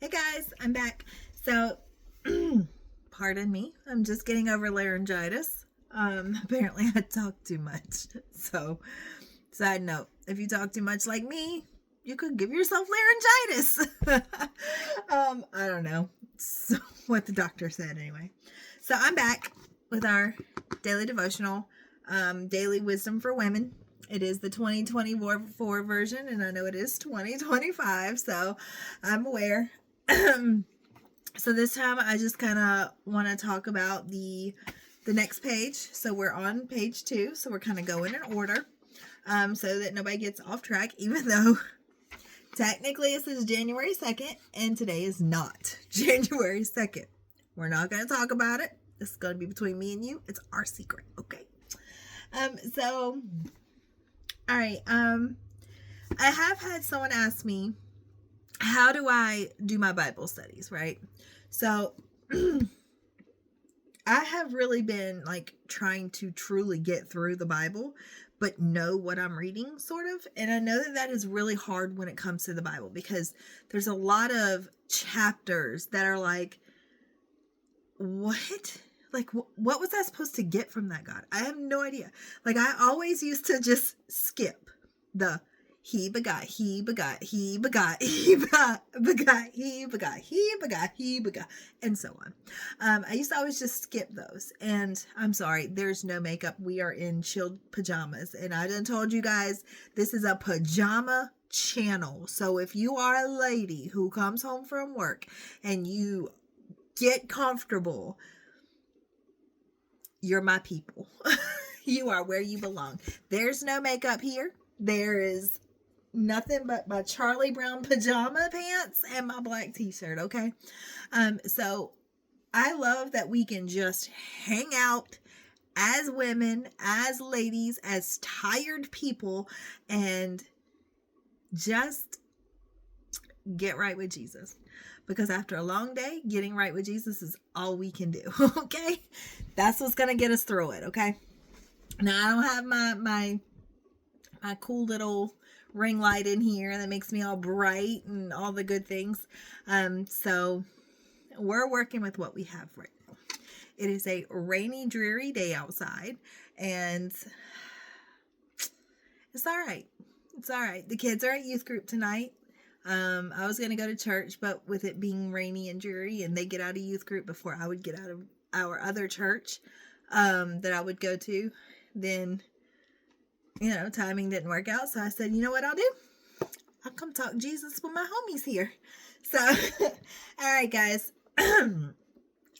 Hey guys, I'm back. So, pardon me, I'm just getting over laryngitis. Apparently I talk too much. So, side note, if you talk too much like me, you could give yourself laryngitis. I don't know. So, what the doctor said anyway. So, I'm back with our daily devotional, Daily Wisdom for Women. It is the 2024 version, and I know it is 2025, so I'm aware. So this time I just kind of want to talk about the next page. So we're on page 2, so we're kind of going in order, so that nobody gets off track, even though technically it says January 2nd, and today is not January 2nd. We're not going to talk about it. This is going to be between me and you. It's our secret, okay? So, all right. I have had someone ask me, how do I do my Bible studies, right? So I have really been like trying to truly get through the Bible, but know what I'm reading, sort of. And I know that that is really hard when it comes to the Bible, because there's a lot of chapters that are like, what? Like, what was I supposed to get from that, God? I have no idea. Like, I always used to just skip the he begot, he begot, he begot, he begot, he begot, he begot, he begot, and so on. I used to always just skip those. And I'm sorry, there's no makeup. We are in chilled pajamas. And I done told you guys, this is a pajama channel. So if you are a lady who comes home from work and you get comfortable, you're my people. You are where you belong. There's no makeup here. There is nothing but my Charlie Brown pajama pants and my black t-shirt, okay? So I love that we can just hang out as women, as ladies, as tired people, and just get right with Jesus. Because after a long day, getting right with Jesus is all we can do, okay? That's what's going to get us through it, okay? Now, I don't have my cool little ring light in here that makes me all bright and all the good things. So we're working with what we have right now. It is a rainy, dreary day outside, and it's all right. It's all right. The kids are at youth group tonight. I was going to go to church, but with it being rainy and dreary, and they get out of youth group before I would get out of our other church that I would go to, then, timing didn't work out. So I said, you know what I'll do? I'll come talk Jesus with my homies here. So, all right, guys.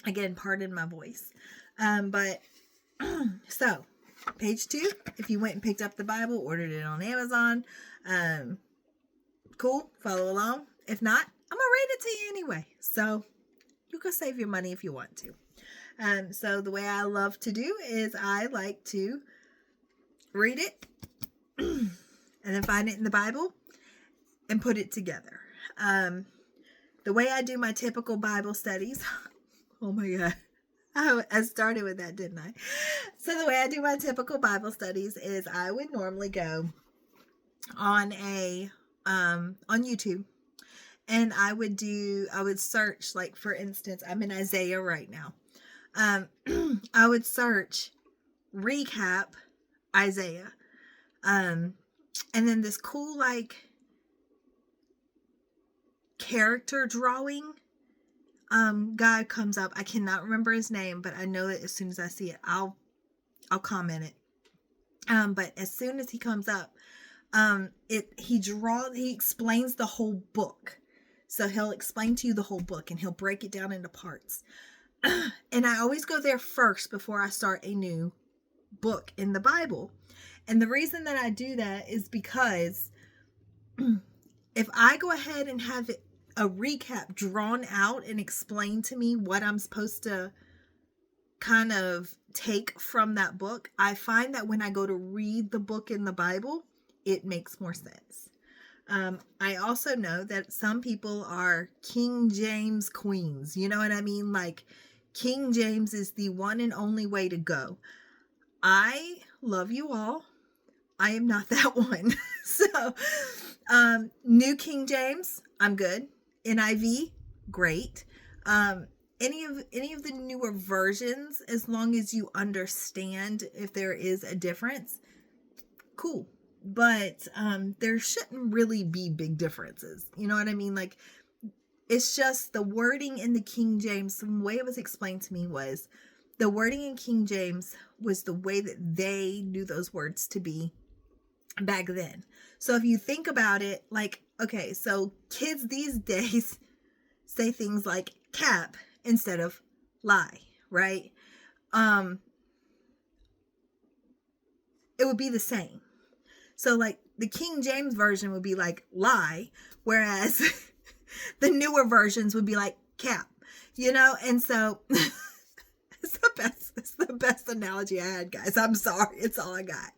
Again, pardon my voice. But, so, page 2, if you went and picked up the Bible, ordered it on Amazon, cool, follow along. If not, I'm going to read it to you anyway. So, you can save your money if you want to. So the way I love to do is I like to read it and then find it in the Bible and put it together. The way I do my typical Bible studies, oh my God, I started with that, didn't I? So the way I do my typical Bible studies is I would normally go on on YouTube, and I would search, like, for instance, I'm in Isaiah right now. I would search recap Isaiah. And then this cool, like, character drawing guy comes up. I cannot remember his name, but I know that as soon as I see it, I'll comment it. But as soon as he comes up, he explains the whole book. So he'll explain to you the whole book, and he'll break it down into parts. And I always go there first before I start a new book in the Bible. And the reason that I do that is because if I go ahead and have a recap drawn out and explain to me what I'm supposed to kind of take from that book, I find that when I go to read the book in the Bible, it makes more sense. I also know that some people are King James queens. You know what I mean? Like, King James is the one and only way to go. I love you all. I am not that one. So, New King James, I'm good. NIV, great. Any of the newer versions, as long as you understand if there is a difference, cool. But there shouldn't really be big differences. You know what I mean? Like, it's just the wording in the King James. The way it was explained to me was the wording in King James was the way that they knew those words to be back then. So if you think about it, like, okay, so kids these days say things like cap instead of lie, right? It would be the same. So like the King James version would be like lie, whereas the newer versions would be like cap, you know? And so it's the best analogy I had, guys. I'm sorry. It's all I got.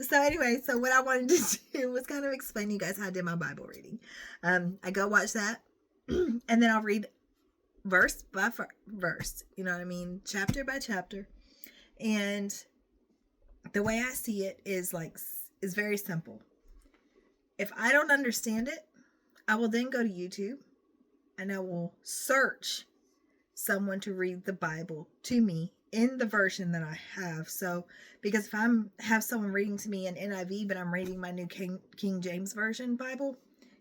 So anyway, so what I wanted to do was kind of explain to you guys how I did my Bible reading. I go watch that and then I'll read verse by verse, you know what I mean? Chapter by chapter. And the way I see it is very simple. If I don't understand it, I will then go to YouTube and I will search someone to read the Bible to me in the version that I have. So, because if have someone reading to me in NIV, but I'm reading my new King James Version Bible,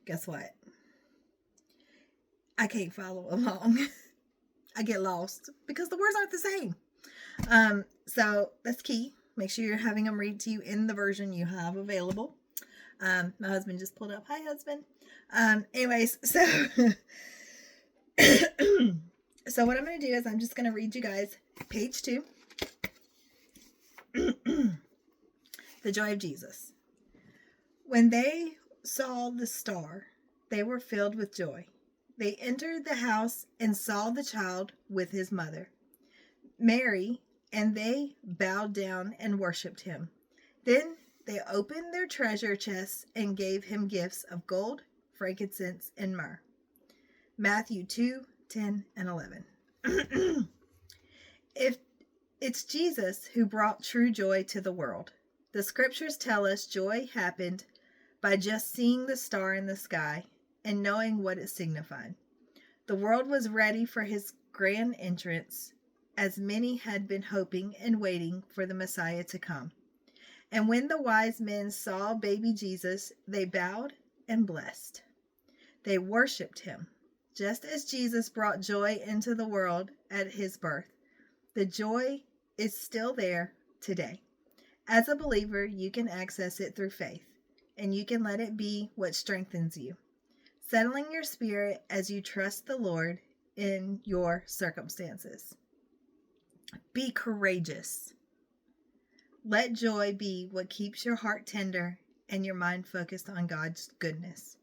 guess what? I can't follow along. I get lost because the words aren't the same. So that's key. Make sure you're having them read to you in the version you have available. My husband just pulled up. Hi, husband. Anyways, so so what I'm going to do is I'm just going to read you guys page 2. The joy of Jesus. When they saw the star, they were filled with joy. They entered the house and saw the child with his mother, Mary, and they bowed down and worshipped him. Then they opened their treasure chests and gave him gifts of gold, frankincense, and myrrh. Matthew 2:10 and 11. If it's Jesus who brought true joy to the world. The scriptures tell us joy happened by just seeing the star in the sky and knowing what it signified. The world was ready for his grand entrance, as many had been hoping and waiting for the Messiah to come. And when the wise men saw baby Jesus, they bowed and blessed. They worshipped him, just as Jesus brought joy into the world at his birth. The joy is still there today. As a believer, you can access it through faith, and you can let it be what strengthens you, settling your spirit as you trust the Lord in your circumstances. Be courageous. Let joy be what keeps your heart tender and your mind focused on God's goodness.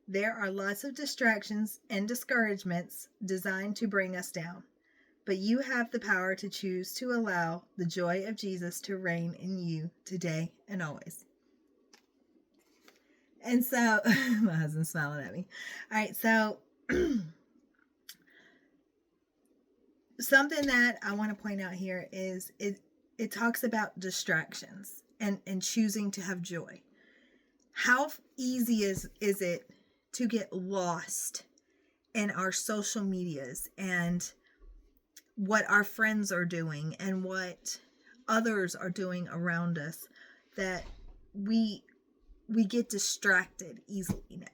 There are lots of distractions and discouragements designed to bring us down, but you have the power to choose to allow the joy of Jesus to reign in you today and always. And so, my husband's smiling at me. All right, so something that I want to point out here is it talks about distractions and choosing to have joy. How easy is it to get lost in our social medias and what our friends are doing and what others are doing around us, that we get distracted easily now.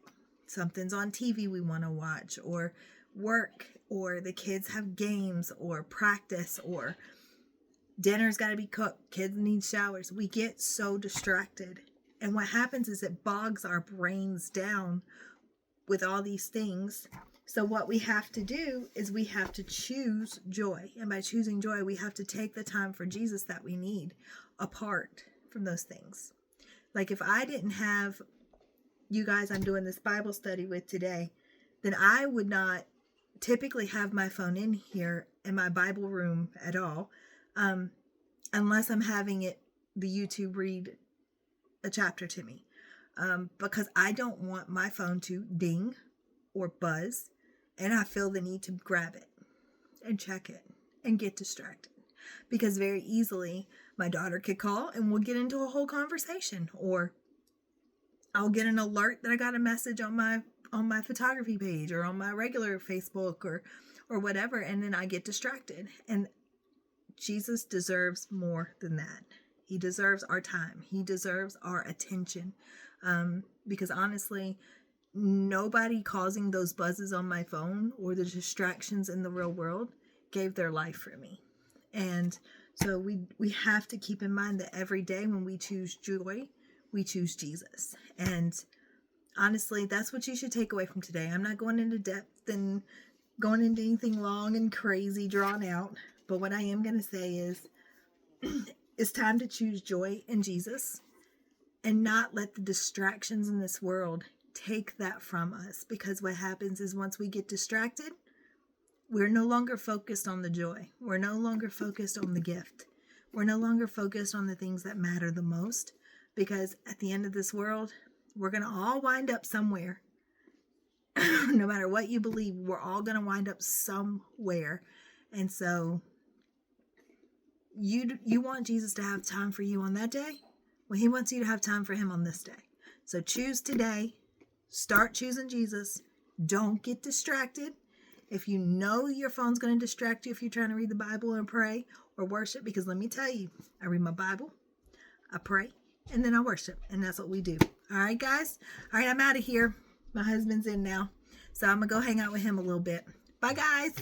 Something's on TV we want to watch, or work, or the kids have games or practice, or dinner's got to be cooked, kids need showers. We get so distracted. And what happens is it bogs our brains down with all these things. So what we have to do is we have to choose joy. And by choosing joy, we have to take the time for Jesus that we need apart from those things. Like if I didn't have you guys I'm doing this Bible study with today, then I would not typically have my phone in here in my Bible room at all, unless I'm having the YouTube read a chapter to me, because I don't want my phone to ding or buzz, and I feel the need to grab it and check it and get distracted, because very easily my daughter could call and we'll get into a whole conversation, or I'll get an alert that I got a message on my on my photography page or on my regular Facebook or whatever, and then I get distracted. And Jesus deserves more than that. He deserves our time. He deserves our attention. Because honestly, nobody causing those buzzes on my phone or the distractions in the real world gave their life for me. And so we have to keep in mind that every day when we choose joy, we choose Jesus. And honestly, that's what you should take away from today. I'm not going into depth and going into anything long and crazy drawn out. But what I am going to say is it's time to choose joy in Jesus and not let the distractions in this world take that from us. Because what happens is once we get distracted, we're no longer focused on the joy. We're no longer focused on the gift. We're no longer focused on the things that matter the most. Because at the end of this world, we're going to all wind up somewhere. No matter what you believe, we're all going to wind up somewhere. And so you want Jesus to have time for you on that day? Well, he wants you to have time for him on this day. So choose today. Start choosing Jesus. Don't get distracted. If you know your phone's going to distract you if you're trying to read the Bible and pray or worship, because let me tell you, I read my Bible, I pray, and then I worship. And that's what we do. All right, guys? All right, I'm out of here. My husband's in now. So I'm going to go hang out with him a little bit. Bye, guys.